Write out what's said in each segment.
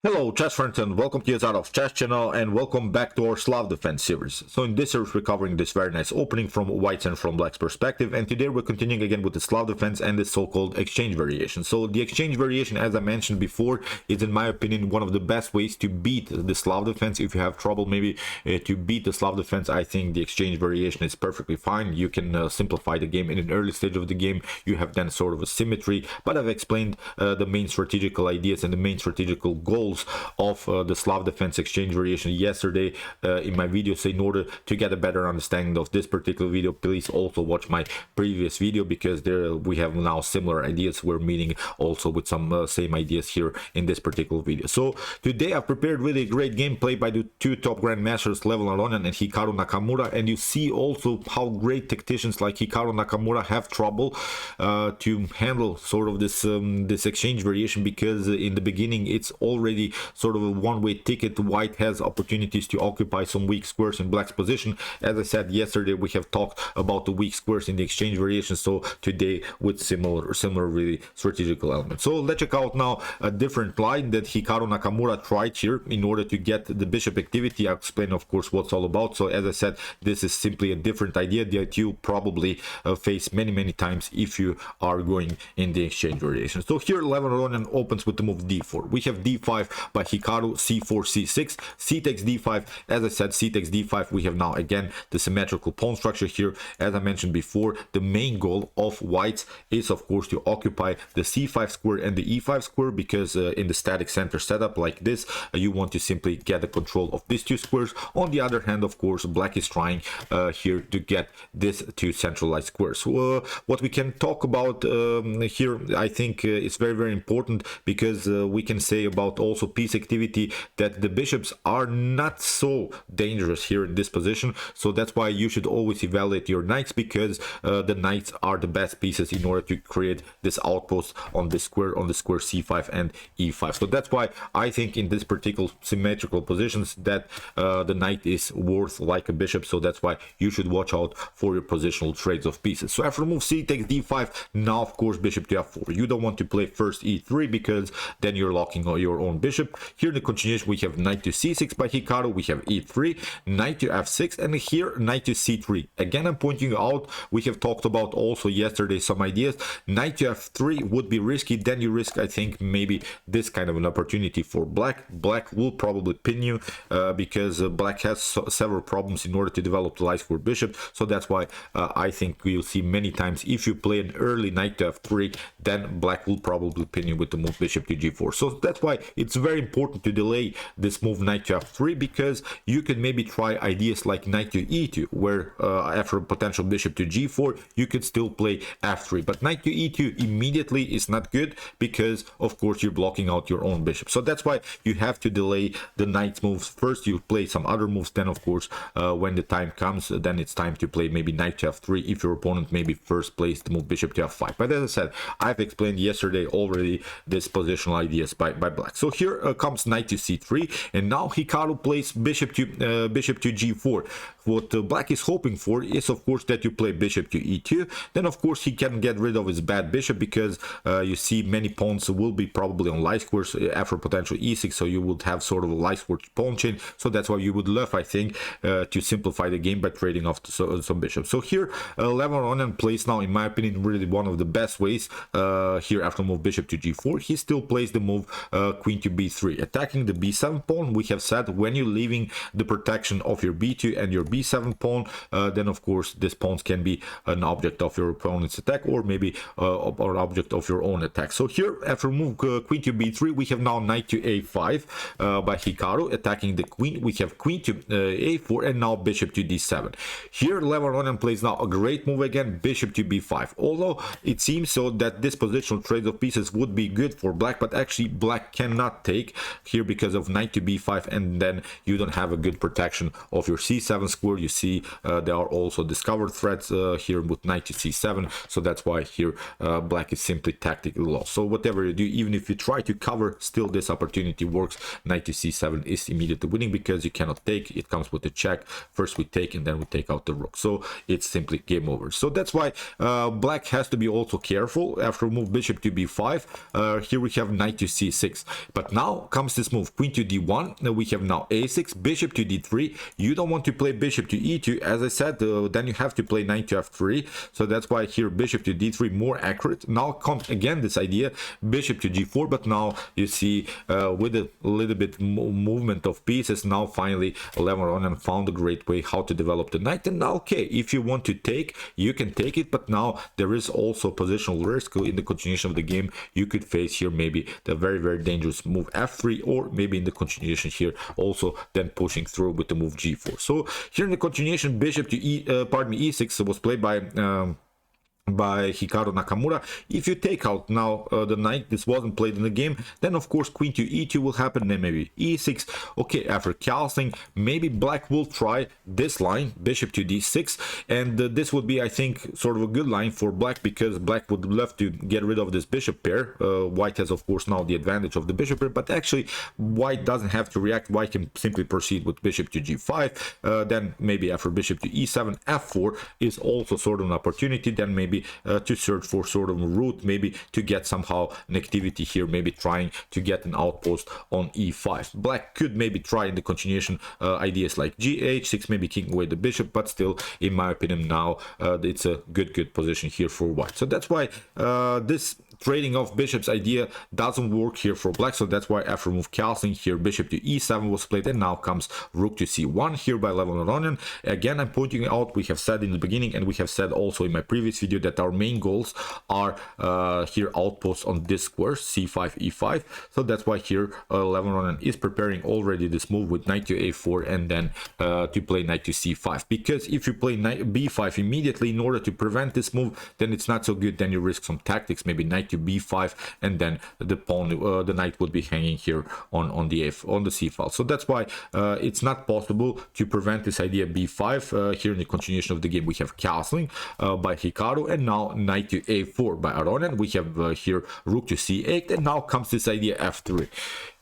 Hello chess friends and welcome to Yazarov Chess channel and welcome back to our Slav Defense series. So in this series we're covering this very nice opening from white's and from black's perspective, and today we're continuing again with the Slav Defense and the so-called exchange variation. So the exchange variation, as I mentioned before, is in my opinion one of the best ways to beat the Slav Defense. If you have trouble maybe to beat the Slav Defense, I think the exchange variation is perfectly fine. You can simplify the game in an early stage of the game. You have then sort of a symmetry, but I've explained the main strategical ideas and the main strategical goals of the Slav Defense exchange variation yesterday in my video. So in order to get a better understanding of this particular video, please also watch my previous video, because there we have now similar ideas. We're meeting also with some same ideas here in this particular video. So today I've prepared really great gameplay by the two top grandmasters, Level Aronian and Hikaru Nakamura, and you see also how great tacticians like Hikaru Nakamura have trouble to handle sort of this this exchange variation, because in the beginning it's already sort of a one-way ticket. White has opportunities to occupy some weak squares in black's position. As I said yesterday, we have talked about the weak squares in the exchange variation, so today with similar really strategical elements. So let's check out now a different line that Hikaru Nakamura tried here in order to get the bishop activity. I'll explain of course what's all about. So as I said, this is simply a different idea that you probably face many times if you are going in the exchange variation. So here Level Aronian opens with the move d4. We have d5 by Hikaru, c4 c6, c takes d5. As I said, c takes d5. We have now again the symmetrical pawn structure here. As I mentioned before, the main goal of whites is of course to occupy the c5 square and the e5 square, because in the static center setup like this, you want to simply get the control of these two squares. On the other hand, of course, black is trying here to get this two centralized squares. What we can talk about here, I think it's very important, because we can say about also piece activity that the bishops are not so dangerous here in this position. So that's why you should always evaluate your knights, because the knights are the best pieces in order to create this outpost on the square c5 and e5. So that's why I think in this particular symmetrical positions that the knight is worth like a bishop. So that's why you should watch out for your positional trades of pieces. So after move c takes d5, now of course bishop to f4. You don't want to play first e3, because then you're locking your own bishop. Here in the continuation we have knight to c6 by Hikaru, we have e3, knight to f6, and here knight to c3. Again, I'm pointing out, we have talked about also yesterday some ideas. Knight to f3 would be risky. Then you risk, I think, maybe this kind of an opportunity for black. Black will probably pin you because black has several problems in order to develop the light square bishop. So that's why I think we'll see many times if you play an early knight to f3, then black will probably pin you with the move bishop to g4. So that's why it's very important to delay this move knight to f3, because you can maybe try ideas like knight to e2, where after a potential bishop to g4 you could still play f3. But knight to e2 immediately is not good, because of course you're blocking out your own bishop. So that's why you have to delay the knight moves. First you play some other moves, then of course when the time comes, then it's time to play maybe knight to f3 if your opponent maybe first plays the move bishop to f5. But as I said, I've explained yesterday already this positional ideas by black. So here comes knight to c3, and now Hikaru plays bishop to g4. What black is hoping for is of course that you play bishop to e2. Then of course he can get rid of his bad bishop, because you see many pawns will be probably on light squares after potential e6, so you would have sort of a light square pawn chain. So that's why you would love, I think, to simplify the game by trading off some bishops. So here Level Aronian plays now, in my opinion, really one of the best ways here after move bishop to g4. He still plays the move queen to b3, attacking the b7 pawn. We have said when you're leaving the protection of your b2 and your b7 pawn, then of course these pawns can be an object of your opponent's attack, or maybe an object of your own attack. So here after move queen to b3, we have now knight to a5 by Hikaru, attacking the queen. We have queen to a4, and now bishop to d7. Here Level Aronian plays now a great move again, bishop to b5. Although it seems so that this positional trade of pieces would be good for black, but actually black cannot take here because of knight to b5, and then you don't have a good protection of your c7 square square, you see there are also discovered threats here with knight to c7, so that's why here black is simply tactically lost. So whatever you do, even if you try to cover, still this opportunity works. Knight to c7 is immediately winning because you cannot take, it comes with a check. First we take and then we take out the rook, so it's simply game over. So that's why black has to be also careful. After move bishop to b5, here we have knight to c6, but now comes this move queen to d1. We have now a6, bishop to d3. You don't want to play bishop to e2, as I said, then you have to play knight to f3, so that's why here bishop to d3 more accurate. Now comes again this idea bishop to g4, but now you see with a little bit movement of pieces, now finally Aronian found a great way how to develop the knight. And now okay, if you want to take, you can take it, but now there is also positional risk in the continuation of the game. You could face here maybe the very dangerous move f3, or maybe in the continuation here also then pushing through with the move g4. So here in the continuation, bishop to e6 was played by Hikaru Nakamura. If you take out now the knight, this wasn't played in the game, then of course queen to e2 will happen, then maybe e6. Okay, after castling, maybe black will try this line, bishop to d6, and this would be, I think, sort of a good line for black, because black would love to get rid of this bishop pair. White has of course now the advantage of the bishop pair, but actually white doesn't have to react. White can simply proceed with bishop to g5, then maybe after bishop to e7, f4 is also sort of an opportunity, then maybe to search for sort of a route, maybe to get somehow an activity here, maybe trying to get an outpost on e5. Black could maybe try in the continuation ideas like gh6, maybe kicking away the bishop, but still in my opinion now it's a good position here for white. So that's why this trading of bishops idea doesn't work here for black. So that's why after move castling here, bishop to e7 was played, and now comes rook to c1 here by Aronian. Again, I'm pointing out, we have said in the beginning, and we have said also in my previous video, that our main goals are here outposts on this square c5 e5. So that's why here Aronian is preparing already this move with knight to a4, and then to play knight to c5, because if you play knight b5 immediately in order to prevent this move, then it's not so good. Then you risk some tactics, maybe knight to b5, and then the pawn, the knight would be hanging here on the c file. So that's why it's not possible to prevent this idea b5. Here in the continuation of the game, we have castling by Hikaru, and now knight to a4 by Aronian. We have here rook to c8, and now comes this idea f3.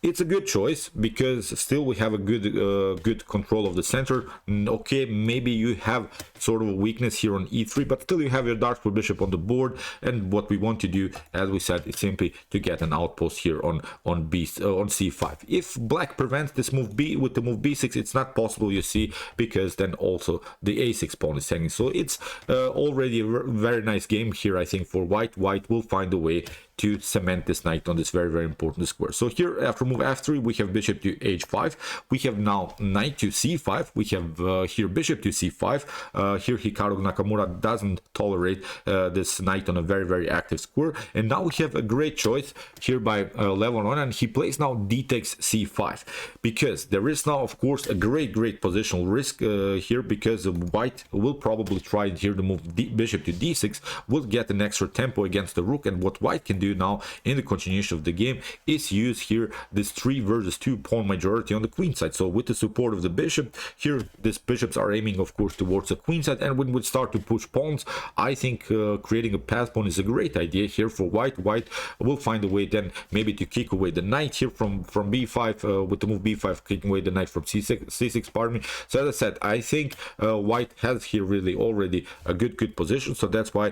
It's a good choice because still we have a good control of the center. Okay, maybe you have sort of a weakness here on e3, but still you have your dark square bishop on the board, and what we want to do, as we said, is simply to get an outpost here on c5. If black prevents this move b with the move b6, it's not possible, you see, because then also the a6 pawn is hanging. So it's already a very nice game here, I think, for white. White will find a way to cement this knight on this very important square. So here after move f3, we have bishop to h5, we have now knight to c5, we have here bishop to c5. Here Hikaru Nakamura doesn't tolerate this knight on a very active square, and now we have a great choice here by Aronian, and he plays now d takes c5, because there is now of course a great positional risk here, because white will probably try here to move bishop to d6, will get an extra tempo against the rook, and what white can do now in the continuation of the game is use here this 3 versus 2 pawn majority on the queen side. So with the support of the bishop here, these bishops are aiming of course towards the queen side, and when we start to push pawns, I think creating a pass pawn is a great idea here for white. White will find a way then maybe to kick away the knight here from b5 with the move b5, kicking away the knight from c6, pardon me. So as I said, I think white has here really already a good position. So that's why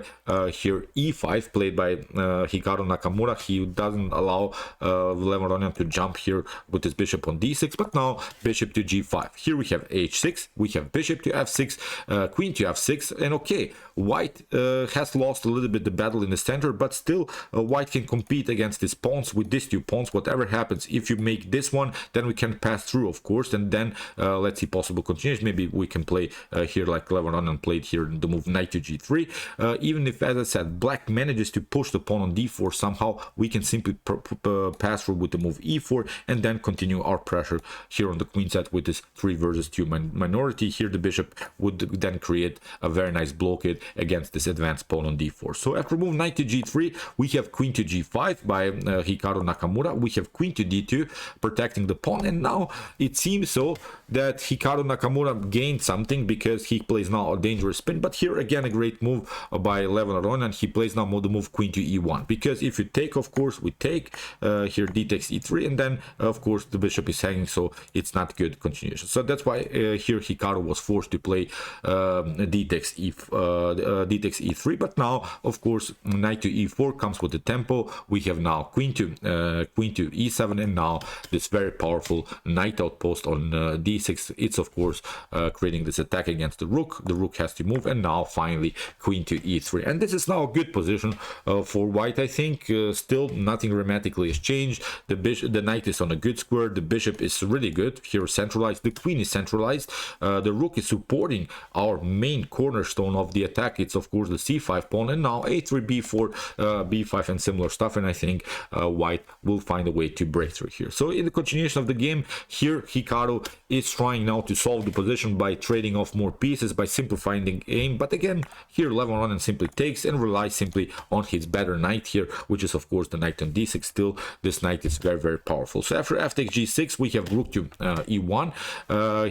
here e5 played by Hikaru Nakamura, he doesn't allow Aronian to jump here with his bishop on d6, but now bishop to g5. Here we have h6, we have bishop to f6, queen to f6, and okay, white has lost a little bit the battle in the center, but still white can compete against these pawns with these 2 pawns. Whatever happens, if you make this one, then we can pass through, of course, and then let's see possible continuation. Maybe we can play here like Aronian played here the move knight to g3. Even if, as I said, black manages to push the pawn on d4 d4 somehow, we can simply pass through with the move e4 and then continue our pressure here on the queen side with this 3 versus 2 minority. Here the bishop would then create a very nice blockade against this advanced pawn on d4. So after move knight to g3, we have queen to g5 by Hikaru Nakamura. We have queen to d2, protecting the pawn, and now it seems so that Hikaru Nakamura gained something because he plays now a dangerous spin. But here again a great move by Aronian. He plays now the move queen to e1, because if you take, of course, we take here d takes e3, and then of course the bishop is hanging, so it's not good continuation. So that's why here Hikaru was forced to play d takes e3. But now of course knight to e4 comes with the tempo. We have now queen to e7, and now this very powerful knight outpost on d6. It's of course creating this attack against the rook. The rook has to move, and now finally queen to e3, and this is now a good position for white. I think still nothing dramatically has changed. The knight is on a good square, the bishop is really good here, centralized, the queen is centralized, the rook is supporting our main cornerstone of the attack. It's of course the c5 pawn, and now a3 b4 b5 and similar stuff, and I think white will find a way to break through here. So in the continuation of the game here, Hikaru is trying now to solve the position by trading off more pieces, by simplifying the game. But again here Aronian simply takes and relies simply on his better knight here, which is of course the knight on d6. Still this knight is very powerful. So after f takes g6, we have rook to e1,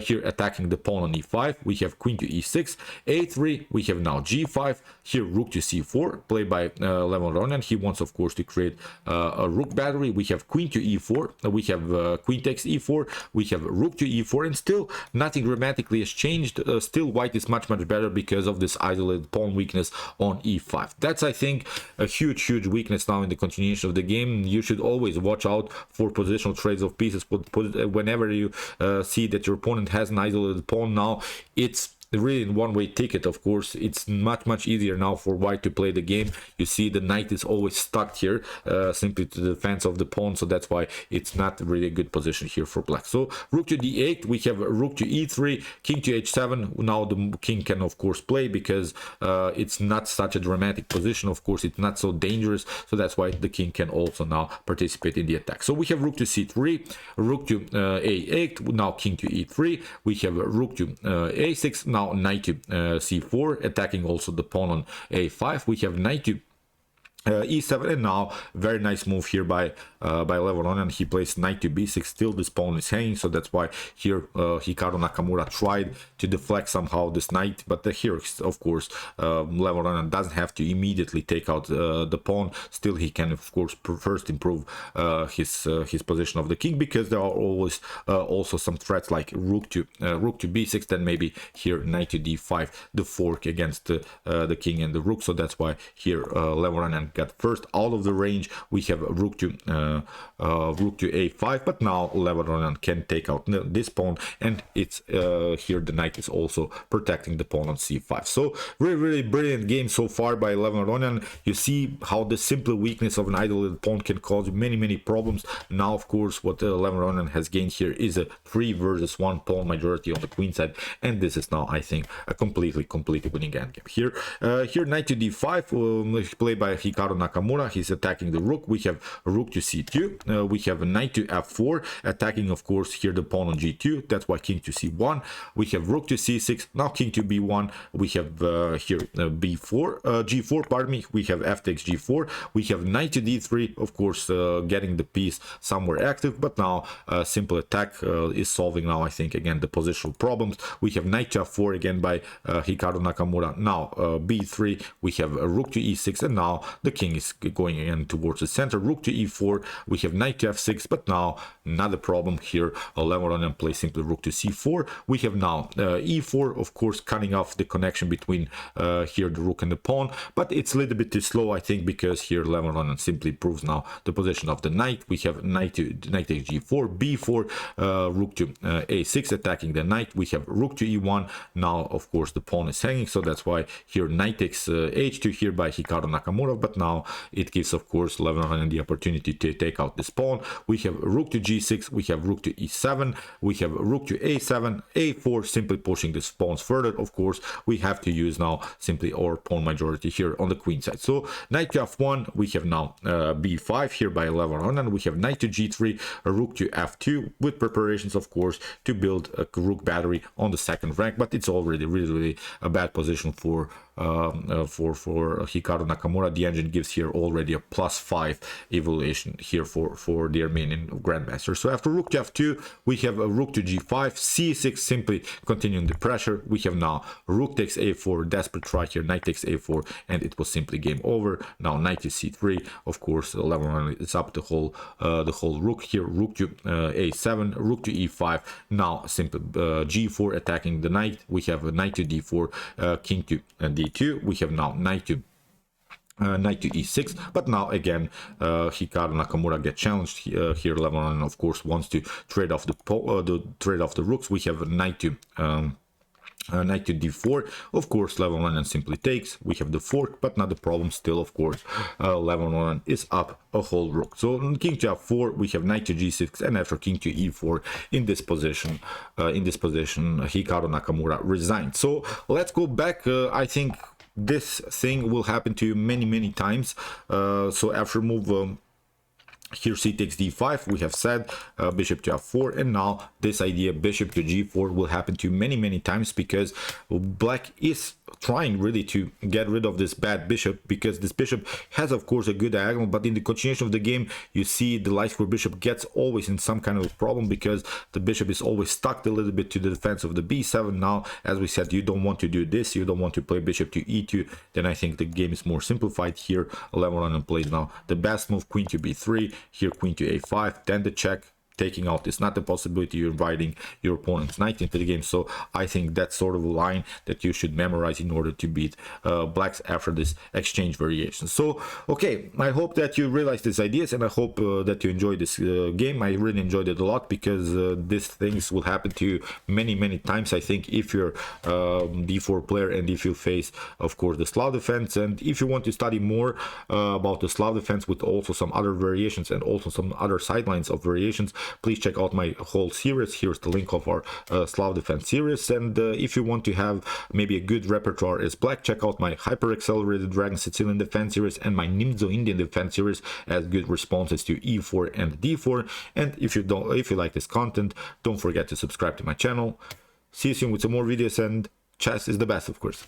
here attacking the pawn on e5. We have queen to e6, a3, we have now g5, here rook to c4 played by Aronian. He wants of course to create a rook battery. We have queen to e4, we have queen takes e4, we have rook to e4, and still nothing dramatically has changed. Still white is much better because of this isolated pawn weakness on e5. That's, I think, a huge weakness now in the continuation of the game. You should always watch out for positional trades of pieces whenever you see that your opponent has an isolated pawn. Now it's really in one-way ticket. Of course it's much easier now for white to play the game. You see the knight is always stuck here simply to the defense of the pawn, so that's why it's not really a good position here for black. So rook to d8, we have rook to e3, king to h7. Now the king can of course play because it's not such a dramatic position. Of course it's not so dangerous, so that's why the king can also now participate in the attack. So we have rook to c3, rook to a8, now king to e3, we have rook to a6, now knight to c4, attacking also the pawn on a5. We have knight to e7, and now very nice move here by Aronian. He plays knight to b6. Still this pawn is hanging, so that's why here Hikaru Nakamura tried to deflect somehow this knight, but here of course Aronian doesn't have to immediately take out the pawn. Still he can of course first improve his position of the king, because there are always also some threats like rook to b6, then maybe here knight to d5, the fork against the king and the rook. So that's why here Aronian got first out of the range. We have rook to a5, but now Aronian can take out this pawn, and it's here the knight is also protecting the pawn on c5. So really brilliant game so far by Aronian. You see how the simple weakness of an isolated pawn can cause many problems. Now of course what Aronian has gained here is a 3 versus 1 pawn majority on the queen side, and this is now I think a completely winning endgame. Here knight to d5 played by Hikaru Nakamura. He's attacking the rook. We have rook to c2, we have a knight to f4, attacking of course here the pawn on g2. That's why king to c1. We have rook to c6, now king to b1. We have here g4, pardon me. We have f takes g4. We have knight to d3, of course getting the piece somewhere active, but now simple attack is solving now I think again the positional problems. We have knight to f4 again by Hikaru Nakamura. Now b3, we have rook to e6, and now the king is going again towards the center. Rook to e4, we have knight to f6, but now another problem here. Aronian plays simply rook to c4. We have now e4, of course cutting off the connection between here the rook and the pawn, but it's a little bit too slow I think, because here Aronian simply proves now the position of the knight. We have knight takes g4, b4, rook to a6, attacking the knight. We have rook to e1. Now of course the pawn is hanging, so that's why here knight takes h2 here by Hikaru Nakamura, but now it gives of course Aronian the opportunity to take out this pawn. We have rook to g6, G6, we have rook to E7, we have rook to A7, A4, simply pushing these pawns further. Of course, we have to use now simply our pawn majority here on the queen side. So knight to F1, we have now B5 here by 11 and we have knight to G3, rook to F2, with preparations, of course, to build a rook battery on the second rank, but it's already really a bad position for Hikaru Nakamura. The engine gives here already a +5 evaluation here for the Armenian grandmaster. So after rook to F2, we have a rook to G5, C6, simply continuing the pressure. We have now rook takes A4, desperate try here, knight takes A4, and it was simply game over. Now knight to C3, of course, 11 is up the whole rook here, rook to A7, rook to E5. Now simple G4 attacking the knight. We have a knight to D4, king to D2. We have now knight to E6, but now again Hikaru Nakamura get challenged here. Lebanon, of course, wants to trade off the rooks. We have a knight to D4. Of course, Lebanon simply takes. We have the fork, but not the problem still. Of course, Lebanon is up a whole rook. So king to F4, we have knight to G6, and after king to E4, in this position, Hikaru Nakamura resigned. So let's go back. I think this thing will happen to you many times. So after move here c takes d5, we have said bishop to f4, and now this idea bishop to g4 will happen to you many times, because black is trying really to get rid of this bad bishop, because this bishop has of course a good diagonal, but in the continuation of the game you see the light square bishop gets always in some kind of problem, because the bishop is always stuck a little bit to the defense of the b7. Now, as we said, you don't want to do this, you don't want to play bishop to e2. Then I think the game is more simplified here. Lebanon plays now the best move, queen to b3, here queen to a5, then the check. Taking out is not a possibility. You're inviting your opponent's knight into the game. So I think that's sort of a line that you should memorize in order to beat blacks after this exchange variation. So okay, I hope that you realize these ideas, and I hope that you enjoy this game. I really enjoyed it a lot, because these things will happen to you many times. I think if you're d4 player, and if you face of course the Slav defense, and if you want to study more about the Slav defense with also some other variations and also some other sidelines of variations, please check out my whole series. Here's the link of our Slav defense series. And if you want to have maybe a good repertoire as black, check out my hyper accelerated Dragon Sicilian defense series and my Nimzo Indian defense series as good responses to e4 and d4. And if you like this content, don't forget to subscribe to my channel. See you soon with some more videos, and chess is the best, of course.